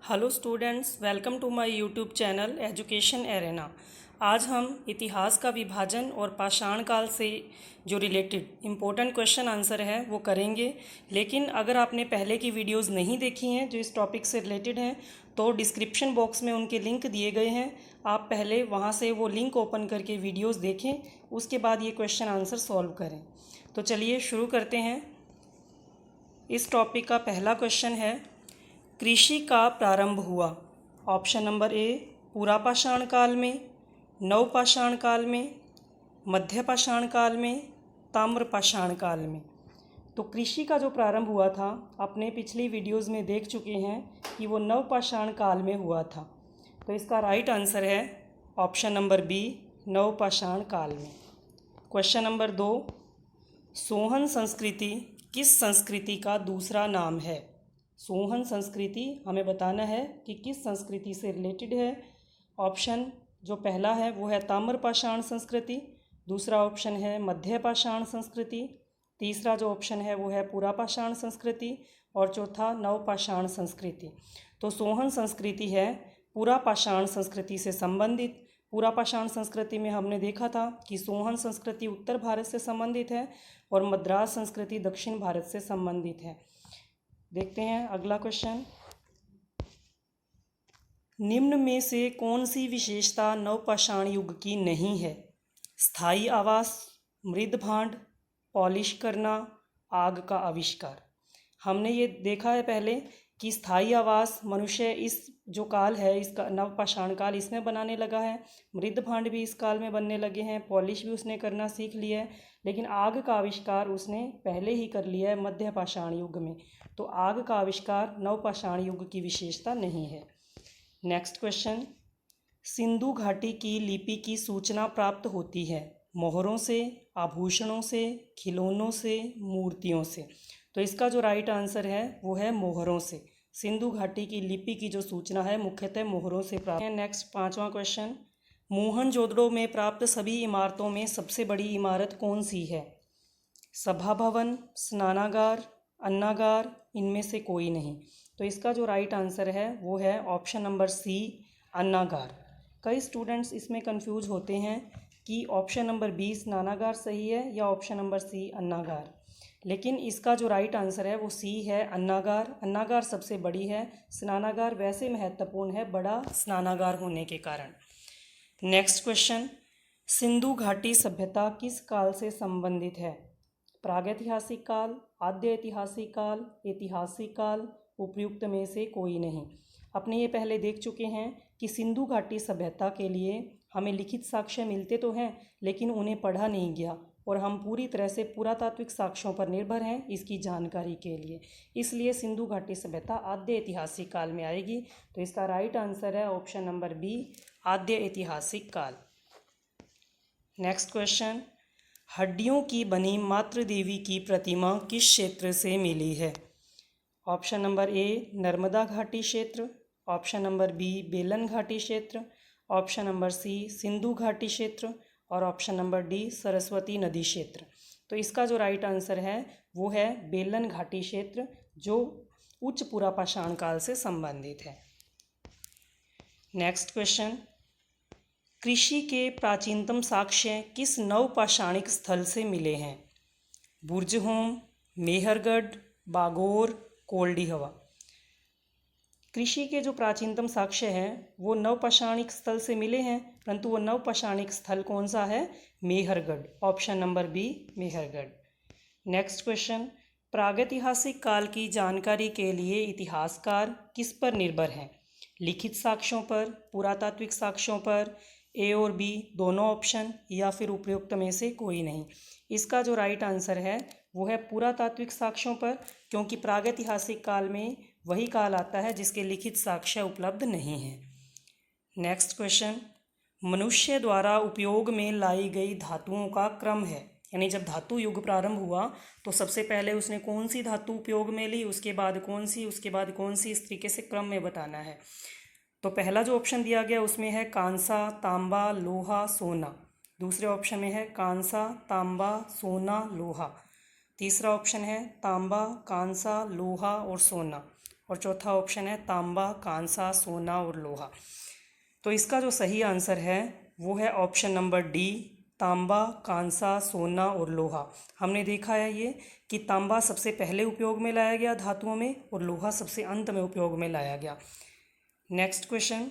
Hello students, welcome to my YouTube channel education arena. आज हम इतिहास का विभाजन और पाषाण काल से जो रिलेटेड इम्पोर्टेंट क्वेश्चन आंसर है वो करेंगे। लेकिन अगर आपने पहले की वीडियोस नहीं देखी हैं जो इस टॉपिक से रिलेटेड हैं तो डिस्क्रिप्शन बॉक्स में उनके लिंक दिए गए हैं। आप पहले वहाँ से वो लिंक ओपन करके वीडियोस देखें, उसके बाद ये क्वेश्चन आंसर सॉल्व करें। तो चलिए शुरू करते हैं। इस टॉपिक का पहला क्वेश्चन है, कृषि का प्रारंभ हुआ। ऑप्शन नंबर ए पूरा पाषाण काल में, नव पाषाण काल में, मध्य पाषाण काल में, ताम्र पाषाण काल में। तो कृषि का जो प्रारंभ हुआ था अपने पिछली वीडियोस में देख चुके हैं कि वो नव पाषाण काल में हुआ था। तो इसका राइट आंसर है ऑप्शन नंबर बी, नव पाषाण काल में। क्वेश्चन नंबर 2, सोहन संस्कृति किस संस्कृति का दूसरा नाम है? सोहन संस्कृति हमें बताना है कि किस संस्कृति से रिलेटेड है। ऑप्शन जो पहला है वो है ताम्र पाषाण संस्कृति, दूसरा ऑप्शन है मध्य पाषाण संस्कृति, तीसरा जो ऑप्शन है वो है पूरा पाषाण संस्कृति और चौथा नव पाषाण संस्कृति। तो सोहन संस्कृति है पूरा पाषाण संस्कृति से संबंधित। पूरा पाषाण संस्कृति में हमने देखा था कि सोहन संस्कृति उत्तर भारत से संबंधित है और मद्रास संस्कृति दक्षिण भारत से संबंधित है। देखते हैं अगला क्वेश्चन, निम्न में से कौन सी विशेषता नवपाषाण युग की नहीं है? स्थायी आवास, मृद भांड, पॉलिश करना, आग का आविष्कार। हमने ये देखा है पहले कि स्थायी आवास मनुष्य इस जो काल है इसका नवपाषाण काल इसमें बनाने लगा है, मृद भांड भी इस काल में बनने लगे हैं, पॉलिश भी उसने करना सीख लिया है, लेकिन आग का आविष्कार उसने पहले ही कर लिया है मध्य पाषाण युग में। तो आग का आविष्कार नवपाषाण युग की विशेषता नहीं है। नेक्स्ट क्वेश्चन, सिंधु घाटी की लिपि की सूचना प्राप्त होती है मोहरों से, आभूषणों से, खिलौनों से, मूर्तियों से। तो इसका जो राइट आंसर है वो है मोहरों से। सिंधु घाटी की लिपि की जो सूचना है मुख्यतः मोहरों से प्राप्त है। नेक्स्ट पांचवा क्वेश्चन, मोहनजोदड़ो में प्राप्त सभी इमारतों में सबसे बड़ी इमारत कौन सी है? सभा भवन, स्नानागार, अन्नागार, इनमें से कोई नहीं। तो इसका जो राइट आंसर है वो है ऑप्शन नंबर सी, अन्नागार। कई स्टूडेंट्स इसमें कंफ्यूज होते हैं कि ऑप्शन नंबर बी स्नानागार सही है या ऑप्शन नंबर सी अन्नागार, लेकिन इसका जो राइट आंसर है वो सी है, अन्नागार। अन्नागार सबसे बड़ी है, स्नानागार वैसे महत्वपूर्ण है बड़ा स्नानागार होने के कारण। नेक्स्ट क्वेश्चन, सिंधु घाटी सभ्यता किस काल से संबंधित है? प्रागैतिहासिक काल, आद्य ऐतिहासिक काल, ऐतिहासिक काल, उपयुक्त में से कोई नहीं। अपने ये पहले देख चुके हैं कि सिंधु घाटी सभ्यता के लिए हमें लिखित साक्ष्य मिलते तो हैं लेकिन उन्हें पढ़ा नहीं गया और हम पूरी तरह से पुरातात्विक साक्ष्यों पर निर्भर हैं इसकी जानकारी के लिए। इसलिए सिंधु घाटी सभ्यता आद्य ऐतिहासिक काल में आएगी। तो इसका राइट आंसर है ऑप्शन नंबर बी, आद्य ऐतिहासिक काल। नेक्स्ट क्वेश्चन, हड्डियों की बनी मातृ देवी की प्रतिमा किस क्षेत्र से मिली है? ऑप्शन नंबर ए नर्मदा घाटी क्षेत्र, ऑप्शन नंबर बी बेलन घाटी क्षेत्र, ऑप्शन नंबर सी सिंधु घाटी क्षेत्र और ऑप्शन नंबर डी सरस्वती नदी क्षेत्र। तो इसका जो राइट आंसर है वो है बेलन घाटी क्षेत्र जो उच्च पुरा पाषाण काल से संबंधित है। नेक्स्ट क्वेश्चन, कृषि के प्राचीनतम साक्ष्य किस नवपाषाणिक स्थल से मिले हैं? बुर्जहोम, मेहरगढ़, बागोर, कोल्डी हवा। कृषि के जो प्राचीनतम साक्ष्य हैं वो नवपाषाणिक स्थल से मिले हैं, परंतु वो नवपाषाणिक स्थल कौन सा है? Mehrgarh, option number B Mehrgarh. Next question, प्रागैतिहासिक काल की जानकारी के लिए इतिहासकार किस पर निर्भर हैं? लिखित साक्ष्यों पर, पुरातात्विक साक्ष्यों पर, ए और बी दोनों ऑप्शन या फिर उपयुक्त में से कोई नहीं। इसका जो राइट आंसर है वो है पुरातात्विक साक्ष्यों पर, क्योंकि प्रागैतिहासिक काल में वही काल आता है जिसके लिखित साक्ष्य उपलब्ध नहीं है। नेक्स्ट क्वेश्चन, मनुष्य द्वारा उपयोग में लाई गई धातुओं का क्रम है, यानी जब धातु युग प्रारंभ हुआ तो सबसे पहले उसने कौन सी धातु उपयोग में ली, उसके बाद कौन सी, उसके बाद कौन सी, इस तरीके से क्रम में बताना है। तो पहला जो ऑप्शन दिया गया उसमें है कांसा, तांबा, लोहा, सोना। दूसरे ऑप्शन में है कांसा, तांबा, सोना, लोहा। तीसरा ऑप्शन है तांबा, कांसा, लोहा और सोना। और चौथा ऑप्शन है तांबा, कांसा, सोना और लोहा। तो इसका जो सही आंसर है वो है ऑप्शन नंबर डी, तांबा, कांसा, सोना और लोहा। हमने देखा है ये कि तांबा सबसे पहले उपयोग में लाया गया धातुओं में और लोहा सबसे अंत में उपयोग में लाया गया। नेक्स्ट क्वेश्चन,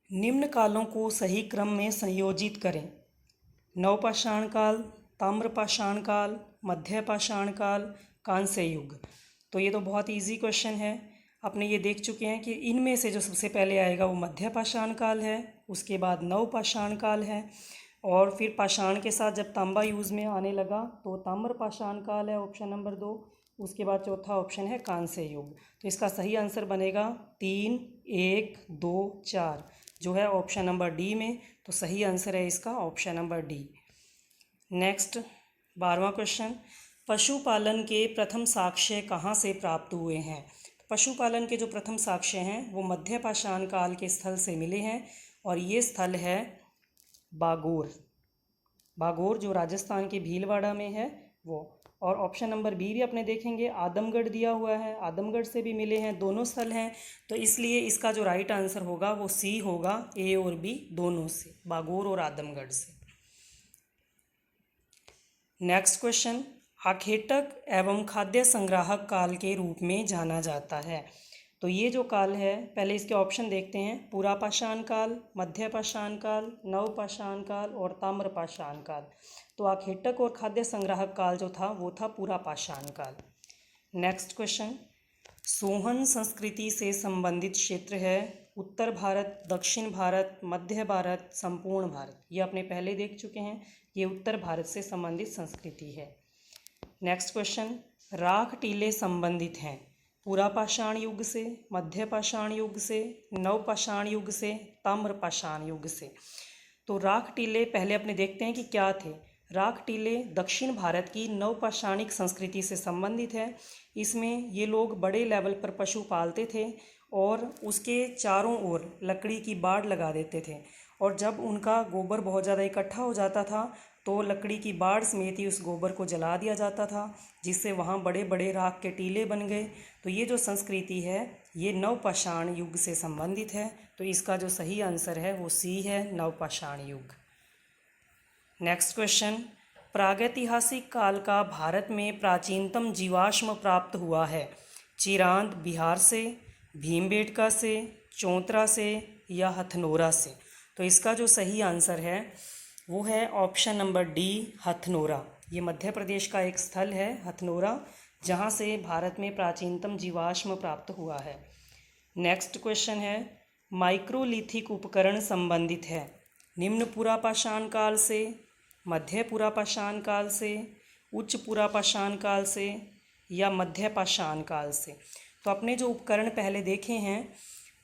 निम्न कालों को सही क्रम में संयोजित करें। नवपाषाण काल, ताम्रपाषाण काल, मध्यपाषाण काल, कांस्य युग। तो ये तो बहुत इजी क्वेश्चन है, अपने ये देख चुके हैं कि इनमें से जो सबसे पहले आएगा वो मध्यपाषाण काल है, उसके बाद नवपाषाण काल है, और फिर पाषाण के साथ जब तांबा यूज़ में आने लगा तो ताम्रपाषाण काल है ऑप्शन नंबर 2, उसके बाद चौथा ऑप्शन है कांस्य युग। तो इसका सही आंसर बनेगा 3, 1, 2, 4 जो है ऑप्शन नंबर डी में। तो सही आंसर है इसका ऑप्शन नंबर डी। नेक्स्ट 12वां क्वेश्चन, पशुपालन के प्रथम साक्ष्य कहाँ से प्राप्त हुए हैं। पशुपालन के जो प्रथम साक्ष्य हैं वो मध्यपाषाण काल के स्थल से मिले हैं और ये स्थल है बागोर। बागोर जो राजस्थान के भीलवाड़ा में है वो। और ऑप्शन नंबर बी भी अपने देखेंगे, आदमगढ़ दिया हुआ है, आदमगढ़ से भी मिले हैं, दोनों स्थल हैं। तो इसलिए इसका जो राइट आंसर होगा वो सी होगा, ए और बी दोनों से, बागोर और आदमगढ़ से। नेक्स्ट क्वेश्चन, आखेटक एवं खाद्य संग्राहक काल के रूप में जाना जाता है। तो ये जो काल है, पहले इसके ऑप्शन देखते हैं, पुरापाषाण काल, मध्यपाषाण काल, नवपाषाण काल और ताम्रपाषाण काल। तो आखेटक और खाद्य संग्राहक काल जो था वो था पुरापाषाण काल। नेक्स्ट क्वेश्चन, सोहन संस्कृति से संबंधित क्षेत्र है उत्तर भारत, दक्षिण भारत, मध्य भारत, संपूर्ण भारत। ये अपने पहले देख चुके हैं, ये उत्तर भारत से संबंधित संस्कृति है। नेक्स्ट क्वेश्चन, राख टीले संबंधित हैं पुरापाषाण युग से, मध्यपाषाण युग से, नवपाषाण युग से, ताम्रपाषाण युग से। तो राख टीले पहले अपने देखते हैं कि क्या थे। राख टीले दक्षिण भारत की नवपाषाणिक संस्कृति से संबंधित है। इसमें ये लोग बड़े लेवल पर पशु पालते थे और उसके चारों ओर लकड़ी की बाड़ लगा देते थे, और जब उनका गोबर बहुत ज़्यादा इकट्ठा हो जाता था तो लकड़ी की बाड़ समेत ही उस गोबर को जला दिया जाता था, जिससे वहाँ बड़े बड़े राख के टीले बन गए। तो ये जो संस्कृति है ये नवपाषाण युग से संबंधित है। तो इसका जो सही आंसर है वो सी है, नवपाषाण युग। नेक्स्ट क्वेश्चन, प्रागैतिहासिक काल का भारत में प्राचीनतम जीवाश्म प्राप्त हुआ है चिरांद बिहार से, भीमबेटका से, चौंतरा से या हथनोरा से। तो इसका जो सही आंसर है वो है ऑप्शन नंबर डी, हथनोरा। ये मध्य प्रदेश का एक स्थल है हथनोरा, जहाँ से भारत में प्राचीनतम जीवाश्म प्राप्त हुआ है। नेक्स्ट क्वेश्चन है, माइक्रोलिथिक उपकरण संबंधित है निम्न पुरापाषाण काल से, मध्य पुरापाषाण काल से, उच्च पुरापाषाण काल से या मध्यपाषाण काल से। तो अपने जो उपकरण पहले देखे हैं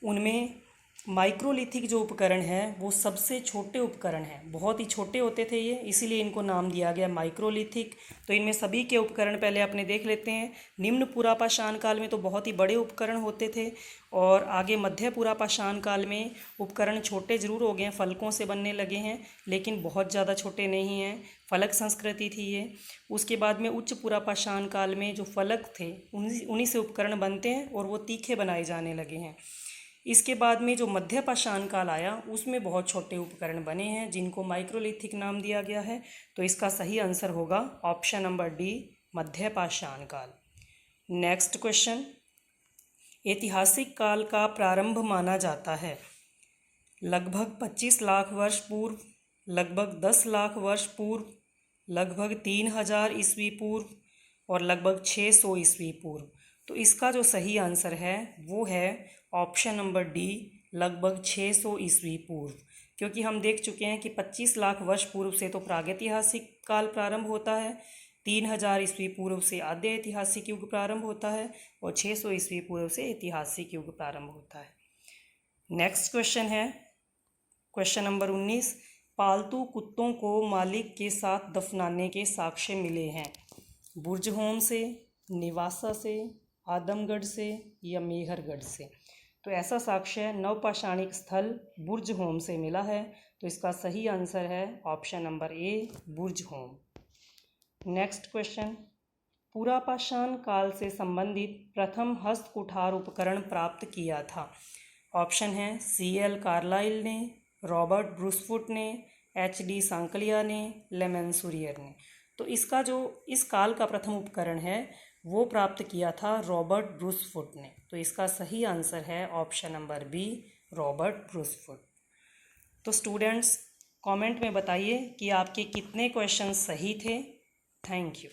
उनमें माइक्रोलिथिक जो उपकरण है वो सबसे छोटे उपकरण हैं, बहुत ही छोटे होते थे ये, इसीलिए इनको नाम दिया गया माइक्रोलिथिक। तो इनमें सभी के उपकरण पहले अपने देख लेते हैं। निम्न पुरापाषाण काल में तो बहुत ही बड़े उपकरण होते थे, और आगे मध्य पुरापाषाण काल में उपकरण छोटे जरूर हो गए हैं, फलकों से बनने लगे हैं, लेकिन बहुत ज़्यादा छोटे नहीं हैं, फलक संस्कृति थी ये। उसके बाद में उच्च पुरापाषाण काल में जो फलक थे उन्हीं से उपकरण बनते हैं और वो तीखे बनाए जाने लगे हैं। इसके बाद में जो मध्यपाषाण काल आया उसमें बहुत छोटे उपकरण बने हैं जिनको माइक्रोलिथिक नाम दिया गया है। तो इसका सही आंसर होगा ऑप्शन नंबर डी, मध्यपाषाण काल। नेक्स्ट क्वेश्चन, ऐतिहासिक काल का प्रारंभ माना जाता है लगभग 25 लाख वर्ष पूर्व, लगभग 10 लाख वर्ष पूर्व, लगभग 3000 ईस्वी पूर्व और लगभग 600 ईस्वी पूर्व। तो इसका जो सही आंसर है वो है ऑप्शन नंबर डी, लगभग 600 ईस्वी पूर्व। क्योंकि हम देख चुके हैं कि 25 लाख वर्ष पूर्व से तो प्रागैतिहासिक काल प्रारंभ होता है, 3000 ईस्वी पूर्व से आद्य ऐतिहासिक युग प्रारंभ होता है और 600 ईस्वी पूर्व से ऐतिहासिक युग प्रारंभ होता है। नेक्स्ट क्वेश्चन है क्वेश्चन नंबर 19, पालतू कुत्तों को मालिक के साथ दफनाने के साक्ष्य मिले हैं बुर्जहोम से, निवासा से, आदमगढ़ से या मेहरगढ़ से। तो ऐसा साक्ष्य नवपाषाणिक स्थल बुर्जहोम से मिला है। तो इसका सही आंसर है option number A, Burzahom. Next question, पुरापाषाण काल से संबंधित प्रथम हस्तकुठार उपकरण प्राप्त किया था? ऑप्शन है C.L. कार्लाइल ने, रॉबर्ट ब्रूसफुट ने, H.D. सांकलिया ने, लेमेंसुरियर ने। तो इसका जो इस काल का प्रथम उपकरण है वो प्राप्त किया था रॉबर्ट ब्रूसफुट ने। तो इसका सही आंसर है option number B, Robert Bruce Foote. तो स्टूडेंट्स कमेंट में बताइए कि आपके कितने क्वेश्चन सही थे। Thank you.